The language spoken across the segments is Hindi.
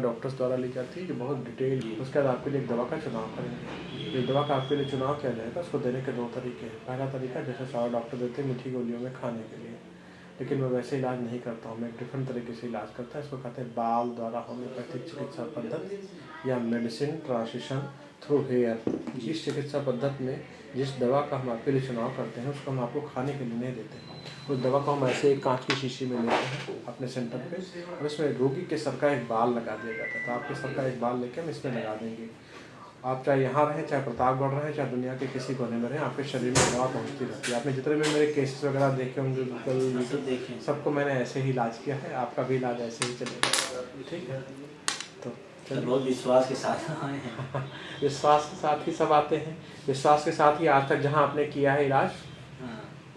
डॉक्टर्स द्वारा ली जाती है जो बहुत डिटेल है। उसके बाद आपके लिए एक दवा का चुनाव करेंगे। एक दवा का आपके लिए चुनाव किया जाएगा। उसको देने के दो तरीके हैं। पहला तरीका जैसे सारे डॉक्टर देते हैं मीठी गोलियों में खाने के लिए, लेकिन मैं वैसे इलाज नहीं करता हूँ। मैं एक डिफरेंट तरीके से इलाज करता है। इसको कहते हैं बाल द्वारा होम्योपैथिक चिकित्सा पद्धति या मेडिसिन ट्रांसमिशन थ्रू हेयर। इस चिकित्सा पद्धति में जिस दवा का हम आपके लिए चुनाव करते हैं उसको हम आपको खाने के लिए नहीं देते हैं। उस दवा को हम ऐसे एक कांच की शीशी में लेते हैं अपने सेंटर पे, और उसमें रोगी के सर का एक बाल लगा दिया जाता है। तो आपके सर का एक बाल लेके हम इसमें लगा देंगे। आप चाहे यहाँ रहें, चाहे प्रतापगढ़ रहें, चाहे दुनिया के किसी कोने में रहें, आपके शरीर में दवा पहुँचती रहती है। आपने जितने भी मेरे केसेस वगैरह देखे होंगे गूगल सबको मैंने ऐसे ही इलाज किया है। आपका भी इलाज ऐसे ही चलेगा, ठीक है? तो बहुत विश्वास के साथ आए हैं। विश्वास के साथ ही सब आते हैं। विश्वास के साथ ही आज तक जहाँ आपने किया है इलाज,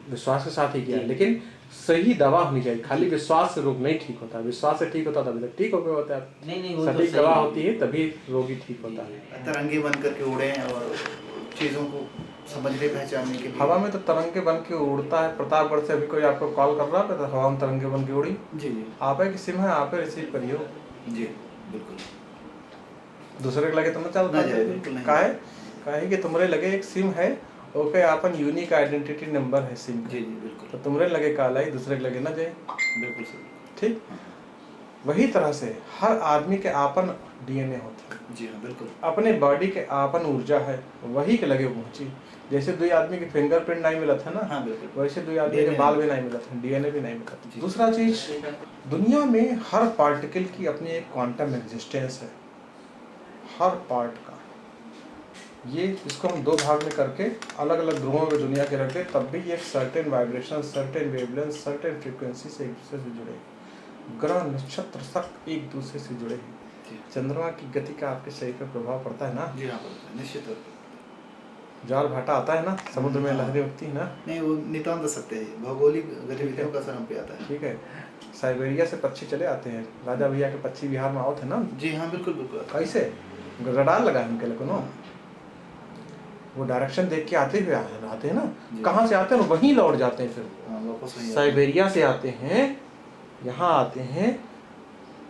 विश्वास के साथ ही किया है। लेकिन सही दवा होनी चाहिए। खाली विश्वास से रोग नहीं ठीक होता। विश्वास से ठीक होता तभी तक ठीक हो गया होता है। नहीं, सटीक दवा होती है तभी रोगी ठीक होता है। तरंगे बन करके उड़े और चीज़ों को समझने पहचानने के लिए हवा में तो तरंगे बन के उड़ता है। प्रतापगढ़ से अभी कोई आपको कॉल कर रहा है तो हवा में तरंगे बन के उड़ी। जी जी आप है कि सिम है, आप रिसीव करिए। जी बिल्कुल। दूसरे के लगे तो न चलता है। काहे कि तुम्हारे लगे एक सिम है, ओके आपन यूनिक आइडेंटिटी नंबर है सिम का। जी जी बिल्कुल। तो तुम्हारे लगे काला ही, दूसरे के लगे ना जाए। बिल्कुल सर। ठीक। वही तरह से हर आदमी के आपन डीएनए होता है। जी हाँ बिल्कुल। अपने बॉडी के आपन ऊर्जा है, वही के लगे पहुंची। जैसे दो आदमी के फिंगरप्रिंट नहीं मिला था ना, हाँ बिल्कुल, वैसे दो आदमी के बाल भी नहीं मिला था, डीएनए भी नहीं मिला था। दूसरा चीज, दुनिया में हर पार्टिकल की अपनी एक क्वांटम एग्जिस्टेंस है, हर पार्ट का। ये इसको हम दो भाग में करके अलग अलग ग्रहों में दुनिया के रखते, तब भी एक certain vibration, certain wavelength, certain frequency से एक दूसरे से जुड़े। ग्रह नक्षत्र सब एक दूसरे से जुड़े हैं। चंद्रमा की गति का आपके शरीर पर प्रभाव पड़ता है ना? जी हाँ पड़ता है, निश्चित तौर पर। ज्वार भाटा आता है ना, समुद्र में लहरें उठती है ना? नहीं, वो नितांत सत्य है। भौगोलिक गतिविधियों का असर हम पे आता है। ठीक है। साइबेरिया से पक्षी चले आते हैं। राजा भैया के पक्षी बिहार में आओ थे ना? जी हाँ बिल्कुल बिल्कुल। कैसे? रडार लगा है उनके लिए, वो डायरेक्शन देख के आते हुए आते हैं ना। कहाँ से आते हैं? वहीं लौट जाते हैं। फिर साइबेरिया से आते हैं, यहाँ आते हैं,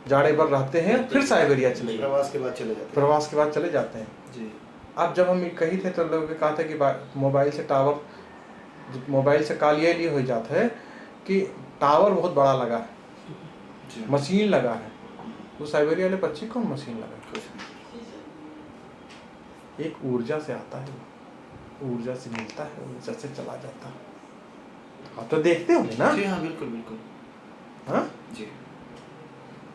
जाड़े भर रहते हैं, फिर साइबेरिया चले जाते हैं। प्रवास के बाद चले जाते हैं। प्रवास के बाद चले जाते हैं जी। अब जब हम कही थे तो लोग कहा था कि मोबाइल से टावर, मोबाइल से कॉल ये हो जाता है कि टावर बहुत बड़ा लगा है, मशीन लगा है। वो साइबेरिया वाले पक्षी कौन मशीन लगा? एक ऊर्जा से आता है, ऊर्जा से मिलता है, ऊर्जा से चला जाता है। आप तो देखते होंगे ना? जी हाँ बिल्कुल बिल्कुल। हाँ जी।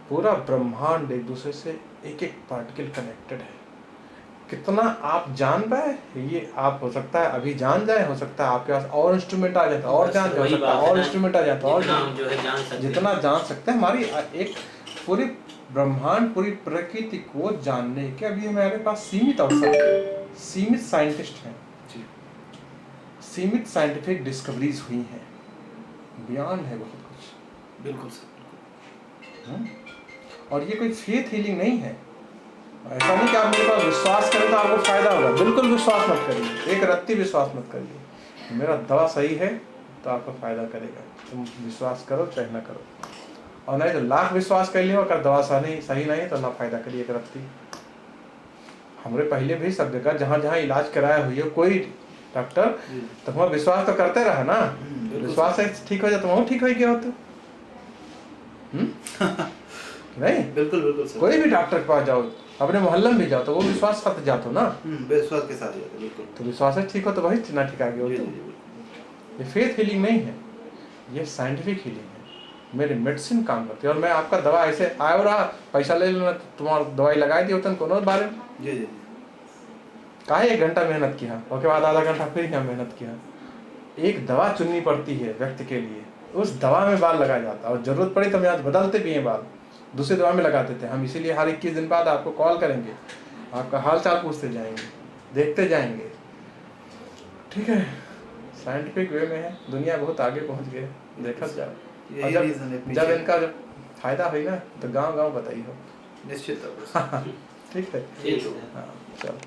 पूरा ब्रह्मांड एक दूसरे से एक एक पार्टिकल कनेक्टेड है। कितना आप जान पाए ये आप हो सकता है अभी जान जाए, हो सकता है आपके पास और इंस्ट्रूमेंट आ जाता है, और जान हो सकता है और इंस्ट्रूमेंट आ जाता है, और जितना जान सकते हैं। हमारी एक पूरी ब्रह्मांड, पूरी प्रकृति को जानने के अभी हमारे पास सीमित अवसर है। सीमित साइंटिस्ट हैं, सीमित साइंटिफिक डिस्कवरीज हुई हैं, बियॉन्ड है बहुत कुछ। बिल्कुल सर। और ये कोई फेथ हीलिंग नहीं है। ऐसा नहीं कि आप मेरे पास विश्वास करें तो आपको फायदा होगा। बिल्कुल विश्वास मत करिए, एक रत्ती विश्वास मत करिए। मेरा दवा सही है तो आपको फायदा करेगा। तुम विश्वास करो चाहे ना करो, और नहीं तो लाख विश्वास कर लियो, अगर दवा सही नहीं तो ना फायदा करिए एक रत्ती। हमारे पहले भी सब जगह जहाँ जहाँ इलाज कराया हुई है कोई डॉक्टर, तो हम विश्वास तो करते रहे ना। विश्वास से ठीक हो जाए तो वहाँ ठीक हो गया हो तो नहीं? बिल्कुल बिल्कुल सर। कोई भी डॉक्टर के पास जाओ, अपने मोहल्ले में भी जाओ तो वो विश्वास साथ जाते हो ना। विश्वास के साथ जाते बिल्कुल। तो विश्वास से ठीक हो तो वही ना ठीक आ गया हो। ये फेथ हीलिंग नहीं है, ये साइंटिफिक हीलिंग है। मेरी मेडिसिन काम करती है। और मैं आपका दवा ऐसे आया हो रहा, पैसा ले लेना, तुम्हारा दवाई लगाई दी होता कोनो बारे में। जी जी। काहे 1 घंटा मेहनत किया, उसके बाद आधा घंटा फिर क्या मेहनत किया। एक दवा चुननी पड़ती है व्यक्ति के लिए, उस दवा में बाल लगाया जाता है। और जरूरत पड़ी तो हम आज बदलते भी हैं बाल, दूसरी दवा में लगा देते हैं हम। इसीलिए हर 21 दिन बाद आपको कॉल करेंगे, आपका हाल चाल पूछते जाएंगे, देखते जाएंगे। ठीक है, साइंटिफिक वे में है। दुनिया बहुत आगे पहुंच गए, देखा जाओ। जब इनका जब फायदा हुई ना तो गांव गांव बताइए। निश्चित तौर पर। ठीक है। ठीक है। हाँ चलो।